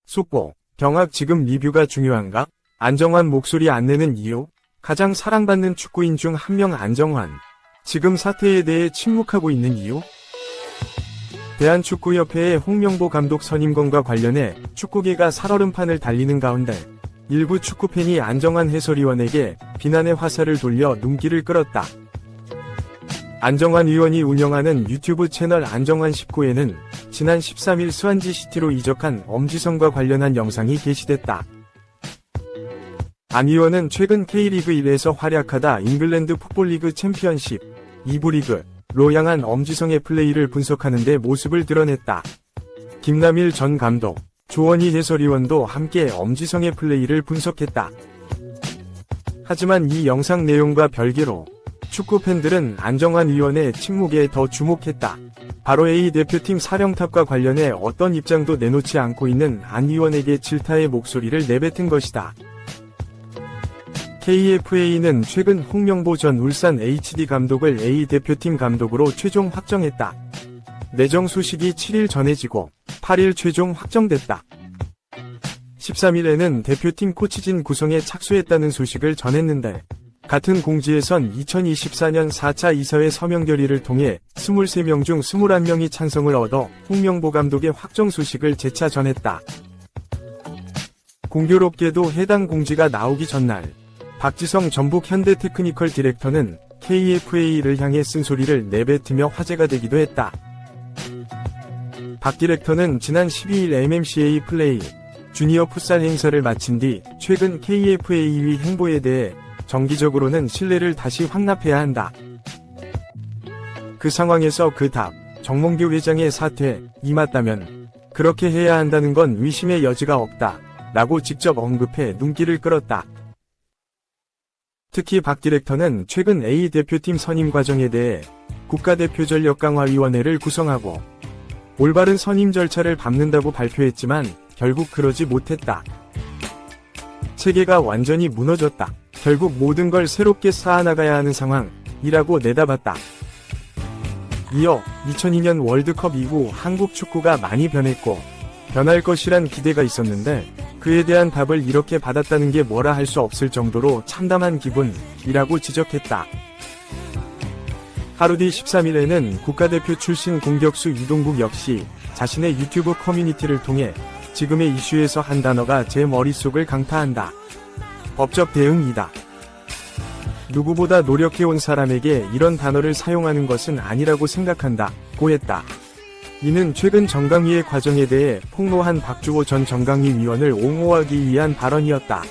속보, 경합 지금 리뷰가 중요한가? 안정환 목소리 안 내는 이유? 가장 사랑받는 축구인 중 한 명 안정환. 지금 사태에 대해 침묵하고 있는 이유? 대한축구협회의 홍명보 감독 선임건과 관련해 축구계가 살얼음판을 달리는 가운데 일부 축구팬이 안정환 해설위원에게 비난의 화살을 돌려 눈길을 끌었다. 안정환 위원이 운영하는 유튜브 채널 안정환 19에는 지난 13일 스완지시티로 이적한 엄지성과 관련한 영상이 게시됐다. 안 위원은 최근 K리그 1에서 활약하다 잉글랜드 풋볼리그 챔피언십 2부 리그로 향한 엄지성의 플레이를 분석하는 데 모습을 드러냈다. 김남일 전 감독, 조원희 해설위원도 함께 엄지성의 플레이를 분석했다. 하지만 이 영상 내용과 별개로 축구 팬들은 안정환 위원의 침묵에 더 주목했다. 바로 A 대표팀 사령탑과 관련해 어떤 입장도 내놓지 않고 있는 안 위원에게 질타의 목소리를 내뱉은 것이다. KFA는 최근 홍명보 전 울산 HD 감독을 A 대표팀 감독으로 최종 확정했다. 내정 소식이 7일 전해지고 8일 최종 확정됐다. 13일에는 대표팀 코치진 구성에 착수했다는 소식을 전했는데 같은 공지에선 2024년 4차 이사회 서명 결의를 통해 23명 중 21명이 찬성을 얻어 홍명보 감독의 확정 소식을 재차 전했다. 공교롭게도 해당 공지가 나오기 전날 박지성 전북 현대테크니컬 디렉터는 KFA를 향해 쓴소리를 내뱉으며 화제가 되기도 했다. 박 디렉터는 지난 12일 MMCA 플레이 주니어 풋살 행사를 마친 뒤 최근 KFA의 행보에 대해 정기적으로는 신뢰를 다시 확납해야 한다. 그 상황에서 그 답, 정몽규 회장의 사퇴에 임했다면 그렇게 해야 한다는 건 의심의 여지가 없다. 라고 직접 언급해 눈길을 끌었다. 특히 박 디렉터는 최근 A 대표팀 선임 과정에 대해 국가대표 전력강화위원회를 구성하고 올바른 선임 절차를 밟는다고 발표했지만 결국 그러지 못했다. 체계가 완전히 무너졌다. 결국 모든 걸 새롭게 쌓아나가야 하는 상황이라고 내다봤다. 이어 2002년 월드컵 이후 한국 축구가 많이 변했고 변할 것이란 기대가 있었는데 그에 대한 답을 이렇게 받았다는 게 뭐라 할 수 없을 정도로 참담한 기분이라고 지적했다. 하루 뒤 13일에는 국가대표 출신 공격수 이동국 역시 자신의 유튜브 커뮤니티를 통해 지금의 이슈에서 한 단어가 제 머릿속을 강타한다. 법적 대응이다. 누구보다 노력해온 사람에게 이런 단어를 사용하는 것은 아니라고 생각한다. 고 했다. 이는 최근 정강위의 과정에 대해 폭로한 박주호 전 정강위 위원을 옹호하기 위한 발언이었다.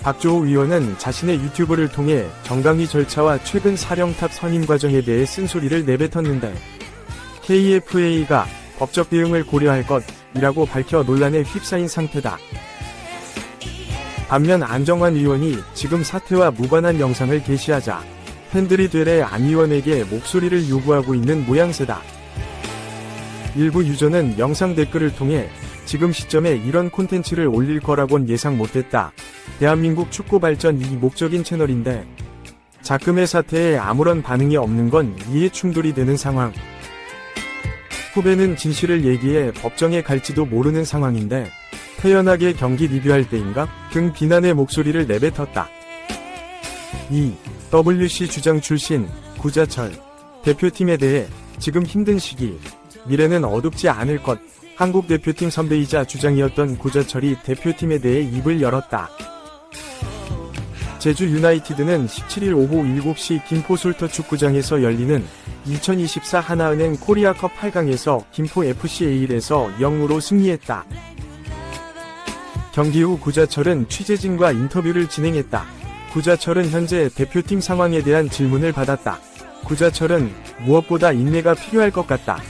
박주호 위원은 자신의 유튜브를 통해 정강위 절차와 최근 사령탑 선임 과정에 대해 쓴소리를 내뱉었는데 KFA가 법적 대응을 고려할 것이라고 밝혀 논란에 휩싸인 상태다. 반면 안정환 위원이 지금 사태와 무관한 영상을 게시하자 팬들이 되레 안 위원에게 목소리를 요구하고 있는 모양새다. 일부 유저는 영상 댓글을 통해 지금 시점에 이런 콘텐츠를 올릴 거라곤 예상 못했다. 대한민국 축구 발전이 목적인 채널인데 작금의 사태에 아무런 반응이 없는 건 이해 충돌이 되는 상황. 후배는 진실을 얘기해 법정에 갈지도 모르는 상황인데 태연하게 경기 리뷰할 때인가? 등 비난의 목소리를 내뱉었다. WC 주장 출신 구자철 대표팀에 대해 지금 힘든 시기, 미래는 어둡지 않을 것. 한국 대표팀 선배이자 주장이었던 구자철이 대표팀에 대해 입을 열었다. 제주 유나이티드는 17일 오후 7시 김포 솔터 축구장에서 열리는 2024 하나은행 코리아컵 8강에서 김포 FC A1에서 0으로 승리했다. 경기 후 구자철은 취재진과 인터뷰를 진행했다. 구자철은 현재 대표팀 상황에 대한 질문을 받았다. 구자철은 무엇보다 인내가 필요할 것 같다.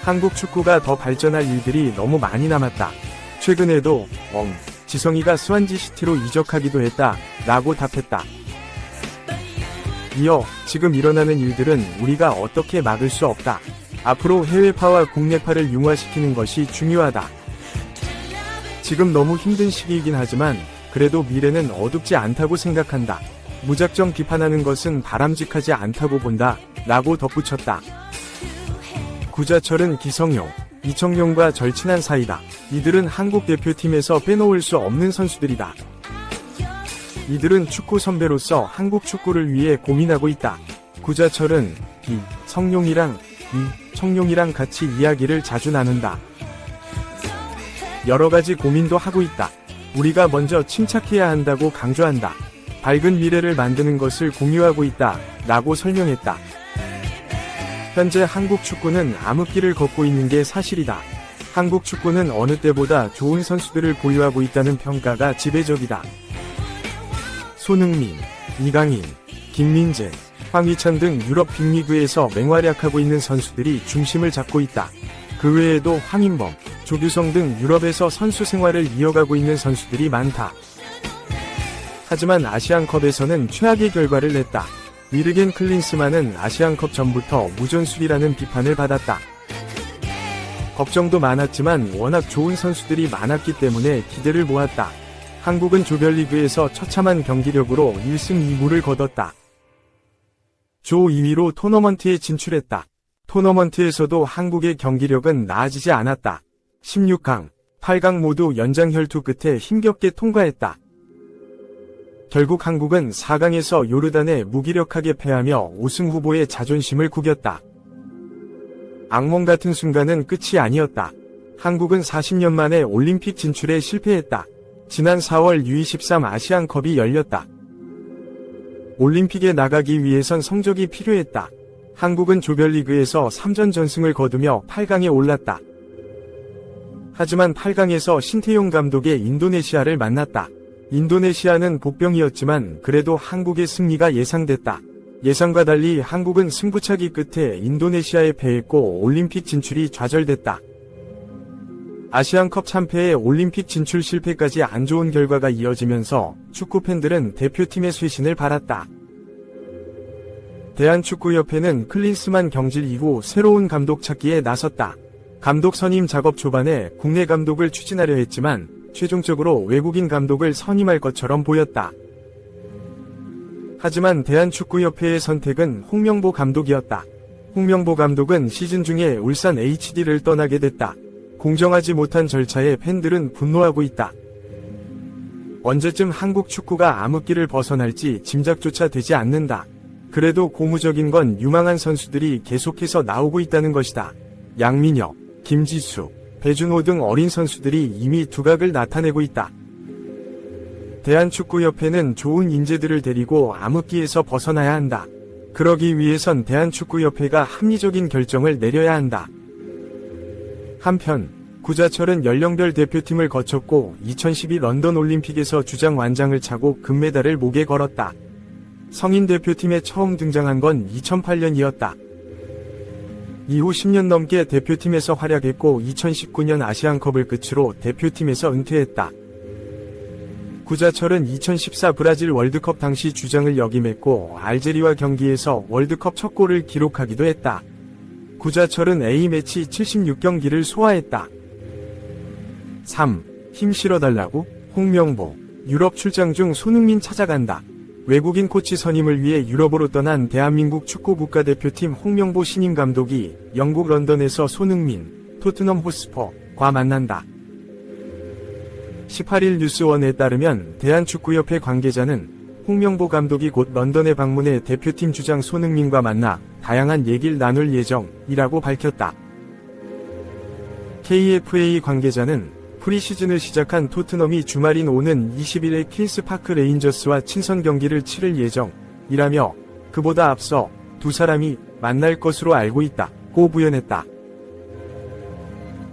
한국 축구가 더 발전할 일들이 너무 많이 남았다. 최근에도 지성이가 스완지시티로 이적하기도 했다. 라고 답했다. 이어 지금 일어나는 일들은 우리가 어떻게 막을 수 없다. 앞으로 해외파와 국내파를 융화시키는 것이 중요하다. 지금 너무 힘든 시기이긴 하지만 그래도 미래는 어둡지 않다고 생각한다. 무작정 비판하는 것은 바람직하지 않다고 본다, 라고 덧붙였다. 구자철은 기성용, 이청용과 절친한 사이다. 이들은 한국 대표팀에서 빼놓을 수 없는 선수들이다. 이들은 축구 선배로서 한국 축구를 위해 고민하고 있다. 구자철은 청용이랑 같이 이야기를 자주 나눈다. 여러 가지 고민도 하고 있다. 우리가 먼저 침착해야 한다고 강조한다. 밝은 미래를 만드는 것을 공유하고 있다, 라고 설명했다. 현재 한국 축구는 암흑기를 걷고 있는 게 사실이다. 한국 축구는 어느 때보다 좋은 선수들을 보유하고 있다는 평가가 지배적이다. 손흥민, 이강인, 김민재, 황희찬 등 유럽 빅리그에서 맹활약하고 있는 선수들이 중심을 잡고 있다. 그 외에도 황인범, 조규성 등 유럽에서 선수 생활을 이어가고 있는 선수들이 많다. 하지만 아시안컵에서는 최악의 결과를 냈다. 위르겐 클린스만은 아시안컵 전부터 무전술이라는 비판을 받았다. 걱정도 많았지만 워낙 좋은 선수들이 많았기 때문에 기대를 모았다. 한국은 조별리그에서 처참한 경기력으로 1승 2무를 거뒀다. 조 2위로 토너먼트에 진출했다. 토너먼트에서도 한국의 경기력은 나아지지 않았다. 16강, 8강 모두 연장 혈투 끝에 힘겹게 통과했다. 결국 한국은 4강에서 요르단에 무기력하게 패하며 우승 후보의 자존심을 구겼다. 악몽 같은 순간은 끝이 아니었다. 한국은 40년 만에 올림픽 진출에 실패했다. 지난 4월 U23 아시안컵이 열렸다. 올림픽에 나가기 위해선 성적이 필요했다. 한국은 조별리그에서 3전 전승을 거두며 8강에 올랐다. 하지만 8강에서 신태용 감독의 인도네시아를 만났다. 인도네시아는 복병이었지만 그래도 한국의 승리가 예상됐다. 예상과 달리 한국은 승부차기 끝에 인도네시아에 패했고 올림픽 진출이 좌절됐다. 아시안컵 참패에 올림픽 진출 실패까지 안 좋은 결과가 이어지면서 축구 팬들은 대표팀의 쇄신을 바랐다. 대한축구협회는 클린스만 경질 이후 새로운 감독 찾기에 나섰다. 감독 선임 작업 초반에 국내 감독을 추진하려 했지만 최종적으로 외국인 감독을 선임할 것처럼 보였다. 하지만 대한축구협회의 선택은 홍명보 감독이었다. 홍명보 감독은 시즌 중에 울산 HD를 떠나게 됐다. 공정하지 못한 절차에 팬들은 분노하고 있다. 언제쯤 한국 축구가 암흑기를 벗어날지 짐작조차 되지 않는다. 그래도 고무적인 건 유망한 선수들이 계속해서 나오고 있다는 것이다. 양민혁, 김지수, 배준호 등 어린 선수들이 이미 두각을 나타내고 있다. 대한축구협회는 좋은 인재들을 데리고 암흑기에서 벗어나야 한다. 그러기 위해선 대한축구협회가 합리적인 결정을 내려야 한다. 한편 구자철은 연령별 대표팀을 거쳤고 2012 런던 올림픽에서 주장 완장을 차고 금메달을 목에 걸었다. 성인 대표팀에 처음 등장한 건 2008년이었다. 이후 10년 넘게 대표팀에서 활약했고 2019년 아시안컵을 끝으로 대표팀에서 은퇴했다. 구자철은 2014 브라질 월드컵 당시 주장을 역임했고 알제리와 경기에서 월드컵 첫 골을 기록하기도 했다. 구자철은 A매치 76경기를 소화했다. 3. 힘 실어달라고? 홍명보. 유럽 출장 중 손흥민 찾아간다. 외국인 코치 선임을 위해 유럽으로 떠난 대한민국 축구 국가대표팀 홍명보 신임 감독이 영국 런던에서 손흥민, 토트넘 호스퍼과 만난다. 18일 뉴스원에 따르면 대한축구협회 관계자는 홍명보 감독이 곧 런던에 방문해 대표팀 주장 손흥민과 만나 다양한 얘기를 나눌 예정이라고 밝혔다. KFA 관계자는 프리시즌을 시작한 토트넘이 주말인 오는 20일에 퀸스파크 레인저스와 친선 경기를 치를 예정이라며 그보다 앞서 두 사람이 만날 것으로 알고 있다고 부연했다.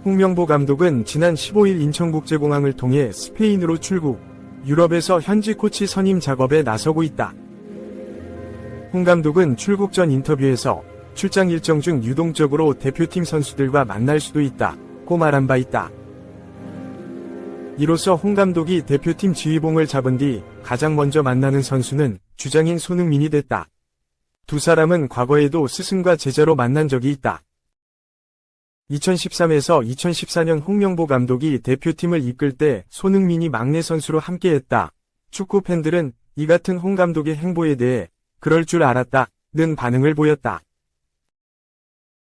홍명보 감독은 지난 15일 인천국제공항을 통해 스페인으로 출국, 유럽에서 현지 코치 선임 작업에 나서고 있다. 홍 감독은 출국 전 인터뷰에서 출장 일정 중 유동적으로 대표팀 선수들과 만날 수도 있다고 말한 바 있다. 이로써 홍 감독이 대표팀 지휘봉을 잡은 뒤 가장 먼저 만나는 선수는 주장인 손흥민이 됐다. 두 사람은 과거에도 스승과 제자로 만난 적이 있다. 2013에서 2014년 홍명보 감독이 대표팀을 이끌 때 손흥민이 막내 선수로 함께했다. 축구 팬들은 이 같은 홍 감독의 행보에 대해 그럴 줄 알았다는 반응을 보였다.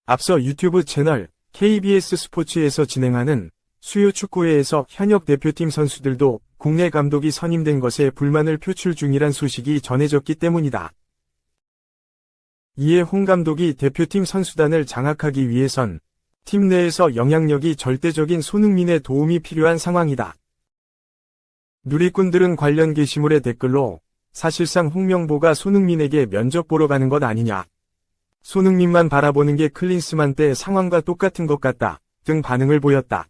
앞서 유튜브 채널 KBS 스포츠에서 진행하는 수요 축구회에서 현역 대표팀 선수들도 국내 감독이 선임된 것에 불만을 표출 중이란 소식이 전해졌기 때문이다. 이에 홍 감독이 대표팀 선수단을 장악하기 위해선 팀 내에서 영향력이 절대적인 손흥민의 도움이 필요한 상황이다. 누리꾼들은 관련 게시물의 댓글로 사실상 홍명보가 손흥민에게 면접 보러 가는 것 아니냐. 손흥민만 바라보는 게 클린스만 때 상황과 똑같은 것 같다 등 반응을 보였다.